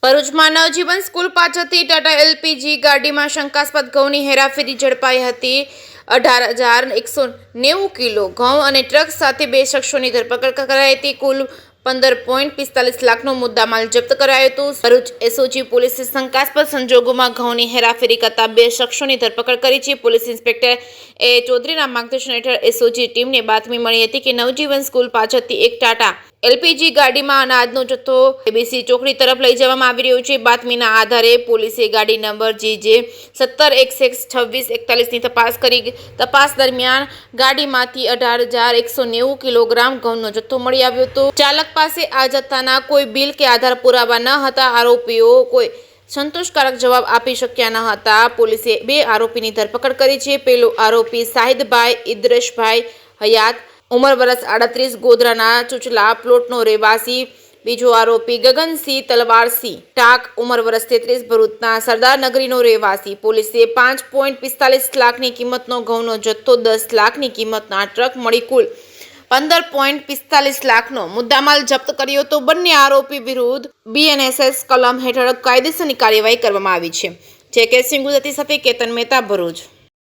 ભરૂચમાં નવજીવન સ્કૂલ પાછળથી ટાટા એલપીજી ગાડીમાં શંકાસ્પદ ઘઉંની હેરાફેરી ઝડપાઈ હતી। 18,190 કિલો ઘઉં અને ટ્રક સાથે 2 શખ્સોની ધરપકડ કરાઈ હતી। કુલ 15.45 લાખનો મુદ્દામાલ જપ્ત કરાયો હતો। ભરૂચ એસઓજી પોલીસે શંકાસ્પદ સંજોગોમાં ઘઉંની હેરાફેરી કરતા 2 શખ્સોની ધરપકડ કરી છે। પોલીસ ઇન્સ્પેક્ટર એ ચૌધરીના માર્ગદર્શન હેઠળ એસઓજી ટીમને બાતમી મળી હતી કે નવજીવન સ્કૂલ પાછળથી એક ટાટા એલપીજી ગાડીમાં અનાજનો જથ્થો એબીસી ચોકડી તરફ લઈ જવામાં આવી રહ્યો છે। બાતમીના આધારે પોલીસે ગાડી નંબર GJ 17XX2641ની તપાસ કરી। તપાસ દરમિયાન ગાડીમાંથી 18,190 કિલોગ્રામ ઘઉંનો જથ્થો મળી આવ્યો હતો। ચાલક પાસે આ જથ્થાના કોઈ બિલ કે આધાર પુરાવા ન હતા। આરોપીઓ કોઈ સંતોષકારક જવાબ આપી શક્યા ન હતા। પોલીસે 2 આરોપીની ધરપકડ કરી છે। પહેલો આરોપી શાહિદભાઈ ઇદ્રશભાઈ હયાત, ઉંમર વર્ષ 38, ગોધરાના ચુચલા પ્લોટનો રહેવાસી। બીજો આરોપી ગગનસિંહ તલવારસિંહ ટાક, ઉંમર વર્ષ 33, ભરૂચના સરદારનગરીનો રહેવાસી। પોલીસે 5.45 લાખની કિંમતનો ઘઉંનો જથ્થો, 10 લાખની કિંમતના ટ્રક મળી કુલ 15.45 લાખનો મુદ્દામાલ જપ્ત કર્યો હતો। બંને આરોપી વિરુદ્ધ BNSS કલમ હેઠળ કાયદેસરની કાર્યવાહી કરવામાં આવી છે। જે કે સિંહ ગુજરાતી સાથે કેતન મહેતા, ભરૂચ।